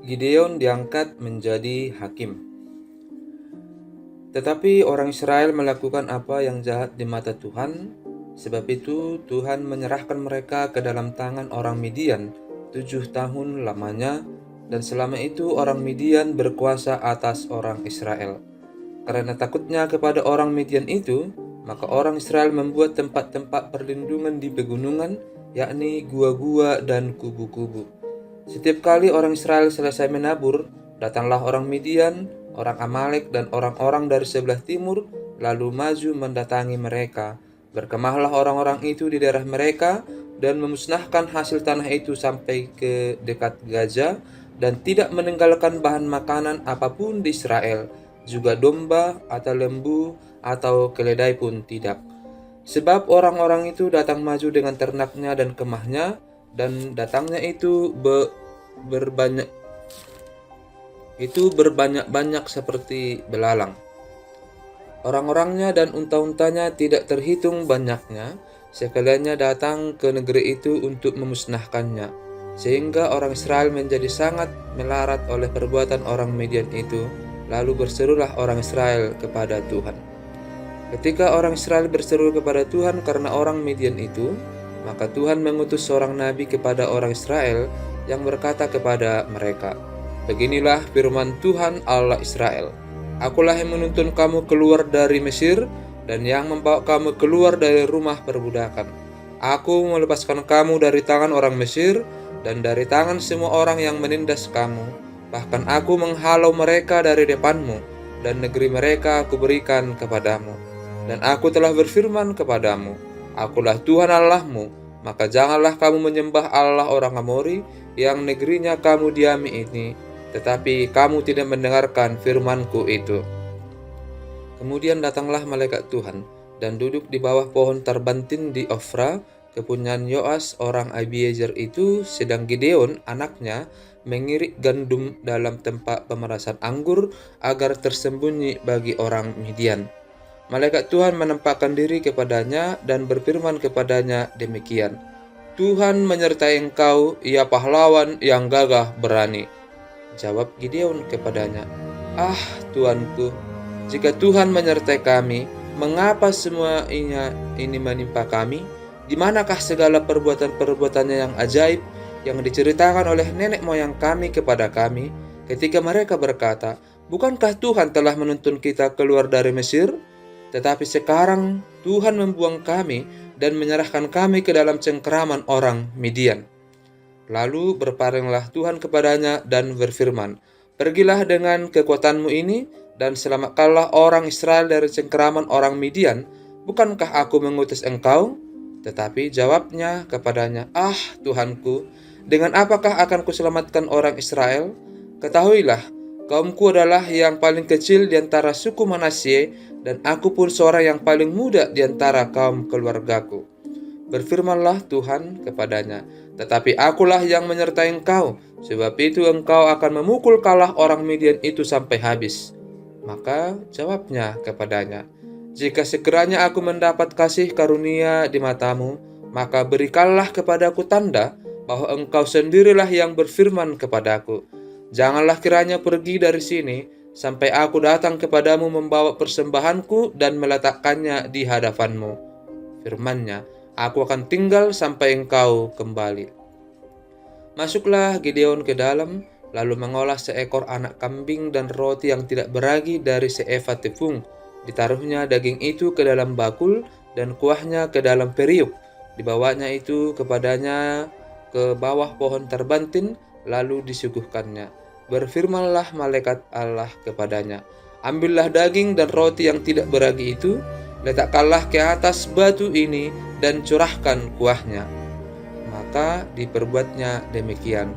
Gideon diangkat menjadi hakim. Tetapi orang Israel melakukan apa yang jahat di mata Tuhan, sebab itu Tuhan menyerahkan mereka ke dalam tangan orang Midian 7 tahun lamanya, dan selama itu orang Midian berkuasa atas orang Israel. Karena takutnya kepada orang Midian itu, maka orang Israel membuat tempat-tempat perlindungan di pegunungan, yakni gua-gua dan kubu-kubu. Setiap kali orang Israel selesai menabur, datanglah orang Midian, orang Amalek, dan orang-orang dari sebelah timur, lalu maju mendatangi mereka. Berkemahlah orang-orang itu di daerah mereka, dan memusnahkan hasil tanah itu sampai ke dekat Gaza, dan tidak meninggalkan bahan makanan apapun di Israel, juga domba atau lembu atau keledai pun tidak. Sebab orang-orang itu datang maju dengan ternaknya dan kemahnya, dan datangnya itu berbanyak-banyak seperti belalang. Orang-orangnya dan unta-untanya tidak terhitung banyaknya, sekaliannya datang ke negeri itu untuk memusnahkannya. Sehingga orang Israel menjadi sangat melarat oleh perbuatan orang Midian itu, lalu berserulah orang Israel kepada Tuhan. Ketika orang Israel berseru kepada Tuhan karena orang Midian itu, maka Tuhan mengutus seorang nabi kepada orang Israel yang berkata kepada mereka, "Beginilah firman Tuhan Allah Israel. Akulah yang menuntun kamu keluar dari Mesir dan yang membawa kamu keluar dari rumah perbudakan. Aku melepaskan kamu dari tangan orang Mesir dan dari tangan semua orang yang menindas kamu. Bahkan aku menghalau mereka dari depanmu, dan negeri mereka aku berikan kepadamu. Dan aku telah berfirman kepadamu, Akulah Tuhan Allahmu, maka janganlah kamu menyembah Allah orang Amori yang negerinya kamu diami ini, tetapi kamu tidak mendengarkan firmanku itu." Kemudian datanglah malaikat Tuhan dan duduk di bawah pohon terbantin di Ofra, kepunyaan Yoas orang Abiezer itu, sedang Gideon anaknya mengirik gandum dalam tempat pemerasan anggur agar tersembunyi bagi orang Midian. Malaikat Tuhan menampakkan diri kepadanya dan berfirman kepadanya demikian, "Tuhan menyertai engkau, ia pahlawan yang gagah berani." Jawab Gideon kepadanya, "Ah, Tuanku, jika Tuhan menyertai kami, mengapa semua ini menimpa kami? Di manakah segala perbuatan-perbuatannya yang ajaib yang diceritakan oleh nenek moyang kami kepada kami, ketika mereka berkata, 'Bukankah Tuhan telah menuntun kita keluar dari Mesir?' Tetapi sekarang Tuhan membuang kami dan menyerahkan kami ke dalam cengkeraman orang Midian." Lalu berpalinglah Tuhan kepadanya dan berfirman, "Pergilah dengan kekuatanmu ini dan selamatkanlah orang Israel dari cengkeraman orang Midian. Bukankah aku mengutus engkau?" Tetapi jawabnya kepadanya, "Ah, Tuhanku, dengan apakah akan kuselamatkan orang Israel? Ketahuilah, kaumku adalah yang paling kecil di antara suku Manasye, dan aku pun seorang yang paling muda di antara kaum keluargaku." Berfirmanlah Tuhan kepadanya, "Tetapi akulah yang menyertai engkau, sebab itu engkau akan memukul kalah orang Midian itu sampai habis." Maka jawabnya kepadanya, "Jika sekiranya aku mendapat kasih karunia di matamu, maka berikanlah kepadaku tanda bahwa engkau sendirilah yang berfirman kepadaku. Janganlah kiranya pergi dari sini sampai aku datang kepadamu membawa persembahanku dan meletakkannya di hadapanmu." Firman-Nya, "Aku akan tinggal sampai engkau kembali." Masuklah Gideon ke dalam, lalu mengolah seekor anak kambing dan roti yang tidak beragi dari seeva tepung. Ditaruhnya daging itu ke dalam bakul dan kuahnya ke dalam periuk. Dibawanya itu kepadanya ke bawah pohon terbantin, lalu disuguhkannya. Berfirmanlah malaikat Allah kepadanya, "Ambillah daging dan roti yang tidak beragi itu, letakkanlah ke atas batu ini dan curahkan kuahnya." Maka diperbuatnya demikian.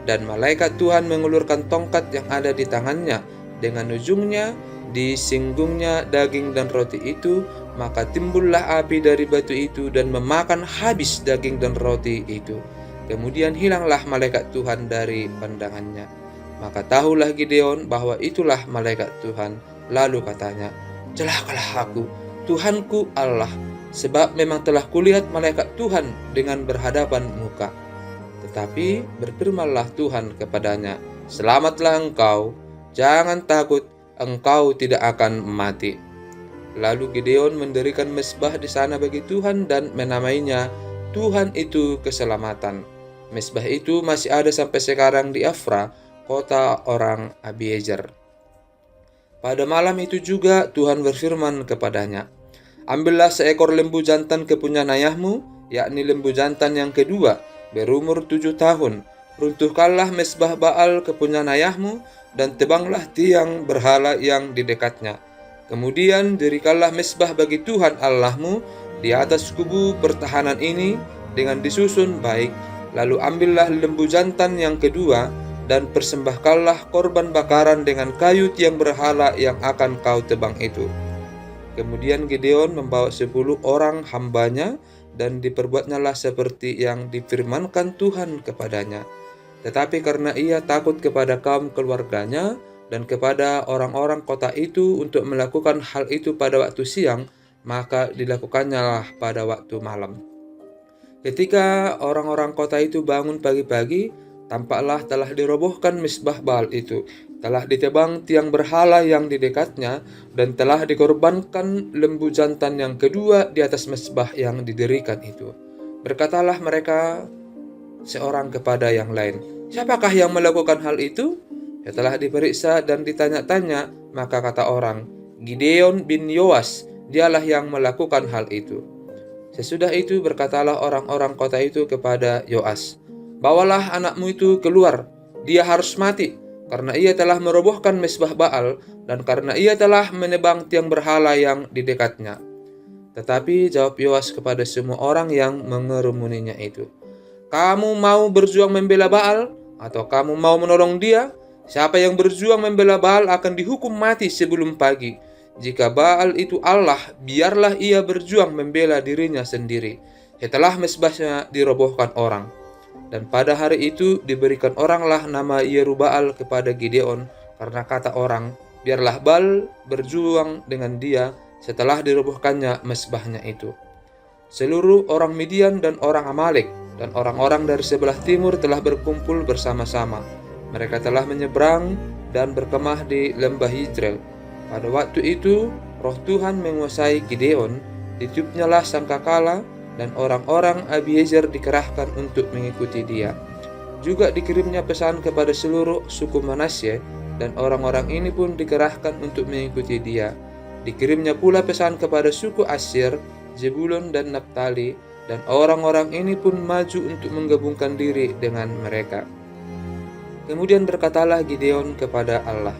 Dan malaikat Tuhan mengulurkan tongkat yang ada di tangannya, dengan ujungnya disinggungnya daging dan roti itu, maka timbullah api dari batu itu dan memakan habis daging dan roti itu. Kemudian hilanglah malaikat Tuhan dari pandangannya. Maka tahulah Gideon bahwa itulah malaikat Tuhan. Lalu katanya, "Celakalah aku, Tuhanku Allah, sebab memang telah kulihat malaikat Tuhan dengan berhadapan muka." Tetapi berfirmanlah Tuhan kepadanya, Selamatlah engkau, jangan takut, engkau tidak akan mati." Lalu Gideon mendirikan mezbah di sana bagi Tuhan dan menamainya Tuhan itu keselamatan. Mezbah itu masih ada sampai sekarang di Afra, kota orang Abiezer. Pada malam itu juga Tuhan berfirman kepadanya, "Ambillah seekor lembu jantan kepunyaan ayahmu, yakni lembu jantan yang kedua, berumur 7 tahun. Runtuhkanlah mezbah Baal kepunyaan ayahmu, dan tebanglah tiang berhala yang di dekatnya. Kemudian dirikanlah mezbah bagi Tuhan Allahmu di atas kubu pertahanan ini dengan disusun baik. Lalu ambillah lembu jantan yang kedua, dan persembahkanlah korban bakaran dengan kayu tiang berhala yang akan kau tebang itu." Kemudian Gideon membawa 10 orang hambanya, dan diperbuatnyalah seperti yang difirmankan Tuhan kepadanya. Tetapi karena ia takut kepada kaum keluarganya dan kepada orang-orang kota itu untuk melakukan hal itu pada waktu siang, maka dilakukannya pada waktu malam. Ketika orang-orang kota itu bangun pagi-pagi, tampaklah telah dirobohkan mezbah Baal itu, telah ditebang tiang berhala yang di dekatnya, dan telah dikorbankan lembu jantan yang kedua di atas mezbah yang didirikan itu. Berkatalah mereka seorang kepada yang lain, "Siapakah yang melakukan hal itu?" Setelah diperiksa dan ditanya-tanya, maka kata orang, "Gideon bin Yoas, dialah yang melakukan hal itu." Sesudah itu berkatalah orang-orang kota itu kepada Yoas, "Bawalah anakmu itu keluar, dia harus mati, karena ia telah merobohkan mezbah Baal, dan karena ia telah menebang tiang berhala yang di dekatnya." Tetapi jawab Yoas kepada semua orang yang mengerumuninya itu, "Kamu mau berjuang membela Baal, atau kamu mau menolong dia? Siapa yang berjuang membela Baal akan dihukum mati sebelum pagi. Jika Baal itu Allah, biarlah ia berjuang membela dirinya sendiri setelah mezbahnya dirobohkan orang." Dan pada hari itu diberikan oranglah nama Yerubbaal kepada Gideon, karena kata orang, "Biarlah Baal berjuang dengan dia setelah dirobohkannya mezbahnya itu." Seluruh orang Midian dan orang Amalek dan orang-orang dari sebelah timur telah berkumpul bersama-sama. Mereka telah menyeberang dan berkemah di lembah Yizreel. Pada waktu itu, roh Tuhan menguasai Gideon, ditiupnyalah sangkakala, dan orang-orang Abiezer dikerahkan untuk mengikuti dia. Juga dikirimnya pesan kepada seluruh suku Manasye, dan orang-orang ini pun dikerahkan untuk mengikuti dia. Dikirimnya pula pesan kepada suku Asyir, Zebulon dan Naptali, dan orang-orang ini pun maju untuk menggabungkan diri dengan mereka. Kemudian berkatalah Gideon kepada Allah,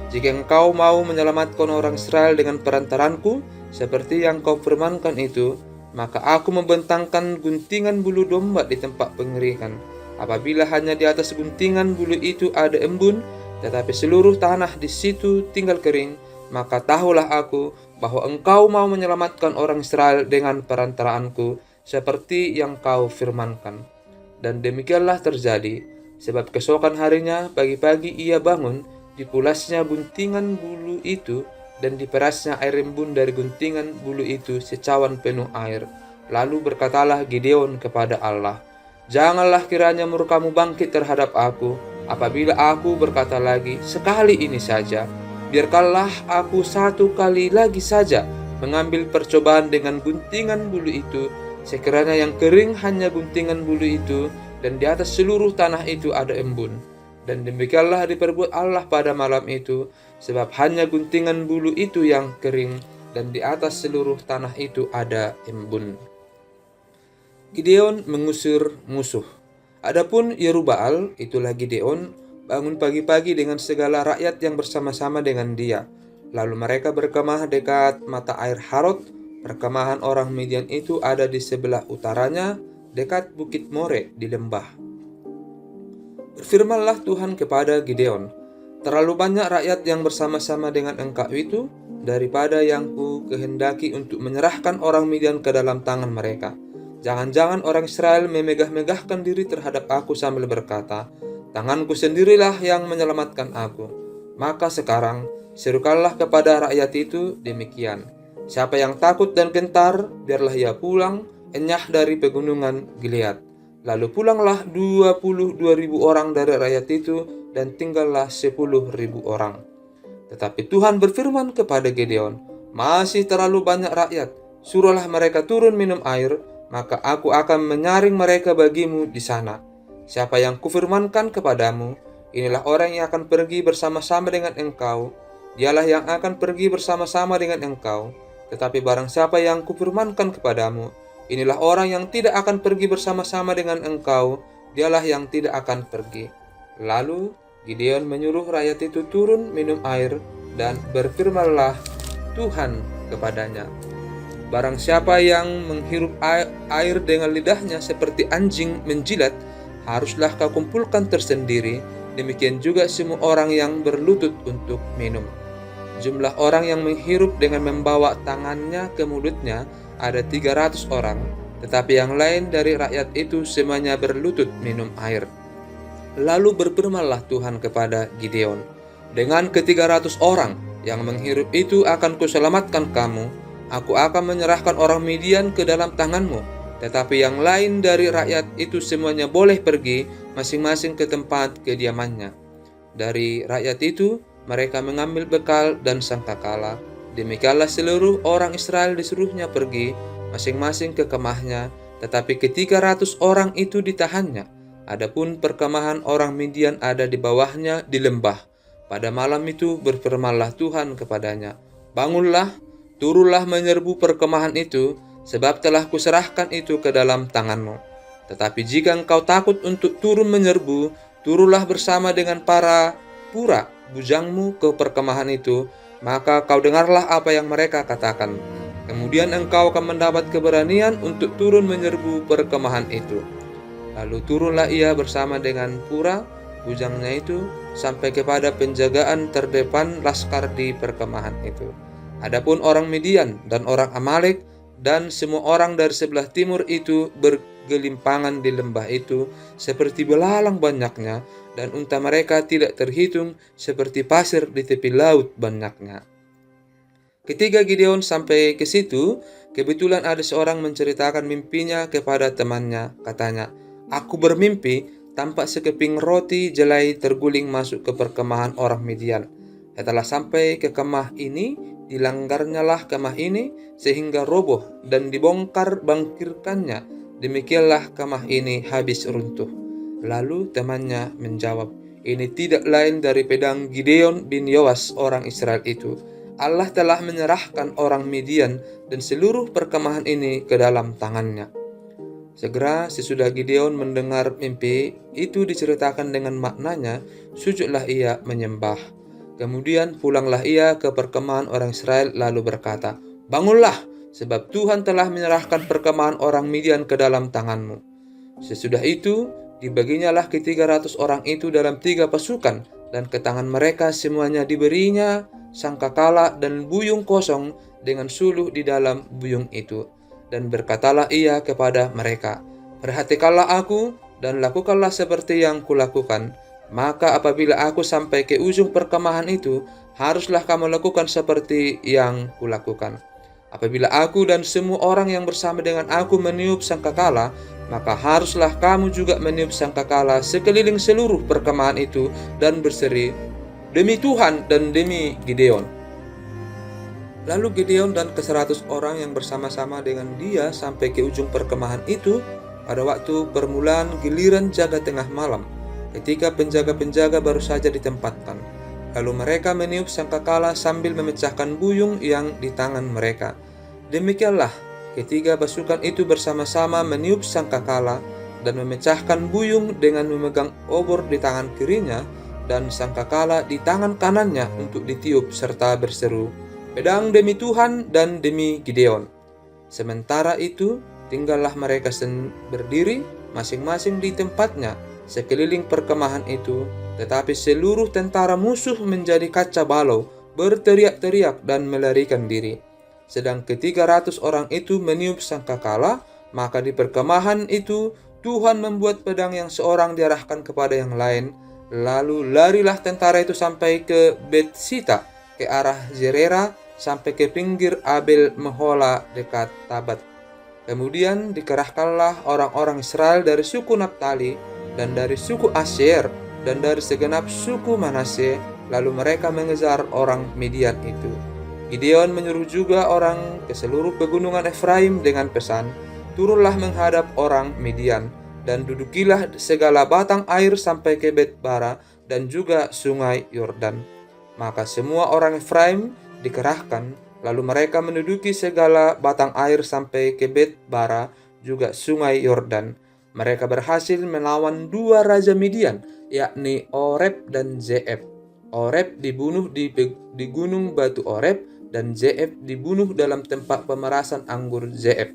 "Jika engkau mau menyelamatkan orang Israel dengan perantaranku, seperti yang kau firmankan itu, maka aku membentangkan guntingan bulu domba di tempat pengeringan. Apabila hanya di atas guntingan bulu itu ada embun, tetapi seluruh tanah di situ tinggal kering, maka tahulah aku bahwa engkau mau menyelamatkan orang Israel dengan perantaraanku, seperti yang kau firmankan." Dan demikianlah terjadi. Sebab keesokan harinya pagi-pagi ia bangun, dipulasnya guntingan bulu itu, dan diperasnya air embun dari guntingan bulu itu secawan penuh air. Lalu berkatalah Gideon kepada Allah, "Janganlah kiranya murkamu bangkit terhadap aku, apabila aku berkata lagi, sekali ini saja. Biarkanlah aku satu kali lagi saja mengambil percobaan dengan guntingan bulu itu, sekiranya yang kering hanya guntingan bulu itu, dan di atas seluruh tanah itu ada embun." Dan demikianlah diperbuat Allah pada malam itu, sebab hanya guntingan bulu itu yang kering, dan di atas seluruh tanah itu ada embun. Gideon mengusir musuh. Adapun Yerubbaal, itulah Gideon, bangun pagi-pagi dengan segala rakyat yang bersama-sama dengan dia. Lalu mereka berkemah dekat mata air Harod. Perkemahan orang Midian itu ada di sebelah utaranya, dekat Bukit More di lembah. Berfirmanlah Tuhan kepada Gideon, "Terlalu banyak rakyat yang bersama-sama dengan engkau itu, daripada yang ku kehendaki untuk menyerahkan orang Midian ke dalam tangan mereka. Jangan-jangan orang Israel memegah-megahkan diri terhadap aku sambil berkata, 'Tanganku sendirilah yang menyelamatkan aku.' Maka sekarang serukanlah kepada rakyat itu demikian, siapa yang takut dan gentar, biarlah ia pulang enyah dari pegunungan Gilead. Lalu pulanglah 22.000 orang dari rakyat itu, dan tinggallah 10.000 orang. Tetapi Tuhan berfirman kepada Gideon, "Masih terlalu banyak rakyat, suruhlah mereka turun minum air, maka aku akan menyaring mereka bagimu di sana. Siapa yang kufirmankan kepadamu, inilah orang yang akan pergi bersama-sama dengan engkau, dialah yang akan pergi bersama-sama dengan engkau. Tetapi barang siapa yang kufirmankan kepadamu, inilah orang yang tidak akan pergi bersama-sama dengan engkau, dialah yang tidak akan pergi." Lalu Gideon menyuruh rakyat itu turun minum air, dan berfirmanlah Tuhan kepadanya, "Barang siapa yang menghirup air dengan lidahnya seperti anjing menjilat, haruslah kau kumpulkan tersendiri, demikian juga semua orang yang berlutut untuk minum." Jumlah orang yang menghirup dengan membawa tangannya ke mulutnya ada 300 orang, tetapi yang lain dari rakyat itu semuanya berlutut minum air. Lalu berfirmanlah Tuhan kepada Gideon, "Dengan ke-300 orang yang menghirup itu akan kuselamatkan kamu. Aku akan menyerahkan orang Midian ke dalam tanganmu, tetapi yang lain dari rakyat itu semuanya boleh pergi masing-masing ke tempat kediamannya." Dari rakyat itu mereka mengambil bekal dan sangkakala. Demikianlah seluruh orang Israel disuruhnya pergi masing-masing ke kemahnya, tetapi ke-300 orang itu ditahannya. Adapun perkemahan orang Midian ada di bawahnya di lembah. Pada malam itu berfirmanlah Tuhan kepadanya, "Bangunlah, turunlah menyerbu perkemahan itu, sebab telah kuserahkan itu ke dalam tanganmu. Tetapi jika engkau takut untuk turun menyerbu, turunlah bersama dengan para pura bujangmu ke perkemahan itu, maka kau dengarlah apa yang mereka katakan. Kemudian engkau akan mendapat keberanian untuk turun menyerbu perkemahan itu." Lalu turunlah ia bersama dengan pura bujangnya itu sampai kepada penjagaan terdepan laskar di perkemahan itu. Adapun orang Midian dan orang Amalek dan semua orang dari sebelah timur itu bergelimpangan di lembah itu seperti belalang banyaknya, dan unta mereka tidak terhitung seperti pasir di tepi laut banyaknya. Ketika Gideon sampai ke situ, kebetulan ada seorang menceritakan mimpinya kepada temannya. Katanya, "Aku bermimpi, tampak sekeping roti jelai terguling masuk ke perkemahan orang Midian. Setelah sampai ke kemah ini, dilanggarnyalah kemah ini sehingga roboh dan dibongkar bangkirkannya. Demikianlah kemah ini habis runtuh." Lalu temannya menjawab, "Ini tidak lain dari pedang Gideon bin Yoas orang Israel itu. Allah telah menyerahkan orang Midian dan seluruh perkemahan ini ke dalam tangannya." Segera sesudah Gideon mendengar mimpi itu diceritakan dengan maknanya, sujudlah ia menyembah. Kemudian pulanglah ia ke perkemahan orang Israel lalu berkata, "Bangunlah, sebab Tuhan telah menyerahkan perkemahan orang Midian ke dalam tanganmu." Sesudah itu dibaginyalah ke-300 orang itu dalam 3 pasukan, dan ke tangan mereka semuanya diberinya sangkakala dan buyung kosong dengan suluh di dalam buyung itu. Dan berkatalah ia kepada mereka, "Perhatikanlah aku dan lakukanlah seperti yang kulakukan. Maka apabila aku sampai ke ujung perkemahan itu, haruslah kamu lakukan seperti yang kulakukan. Apabila aku dan semua orang yang bersama dengan aku meniup sangkakala, maka haruslah kamu juga meniup sangkakala sekeliling seluruh perkemahan itu dan berseri, 'Demi Tuhan dan demi Gideon.'" Lalu Gideon dan ke-100 orang yang bersama-sama dengan dia sampai ke ujung perkemahan itu pada waktu permulaan giliran jaga tengah malam, ketika penjaga-penjaga baru saja ditempatkan. Lalu mereka meniup sangkakala sambil memecahkan buyung yang di tangan mereka. Demikianlah ketiga pasukan itu bersama-sama meniup sangkakala dan memecahkan buyung dengan memegang obor di tangan kirinya dan sangkakala di tangan kanannya untuk ditiup serta berseru, "Pedang demi Tuhan dan demi Gideon." Sementara itu, tinggallah mereka berdiri masing-masing di tempatnya sekeliling perkemahan itu, tetapi seluruh tentara musuh menjadi kaca balau, berteriak-teriak dan melarikan diri. Sedang ke-300 orang itu meniup sangkakala, maka di perkemahan itu Tuhan membuat pedang yang seorang diarahkan kepada yang lain. Lalu larilah tentara itu sampai ke Betsita, ke arah Zerera, sampai ke pinggir Abel Mehola dekat Tabat. Kemudian dikerahkanlah orang-orang Israel dari suku Naftali dan dari suku Asyer dan dari segenap suku Manasye, lalu mereka mengejar orang Midian itu. Gideon menyuruh juga orang ke seluruh pegunungan Efraim dengan pesan, "Turunlah menghadap orang Midian, dan dudukilah segala batang air sampai ke Bet-bara dan juga sungai Yordan." Maka semua orang Efraim dikerahkan, lalu mereka menduduki segala batang air sampai ke Bet-bara juga sungai Yordan. Mereka berhasil melawan dua raja Midian, yakni Oreb dan Zeeb. Oreb dibunuh di gunung batu Oreb, dan Zeeb dibunuh dalam tempat pemerasan anggur Zeeb.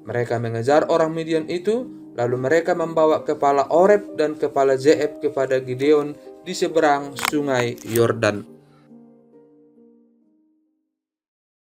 Mereka mengejar orang Midian itu, lalu mereka membawa kepala Oreb dan kepala Zeeb kepada Gideon di seberang sungai Yordan.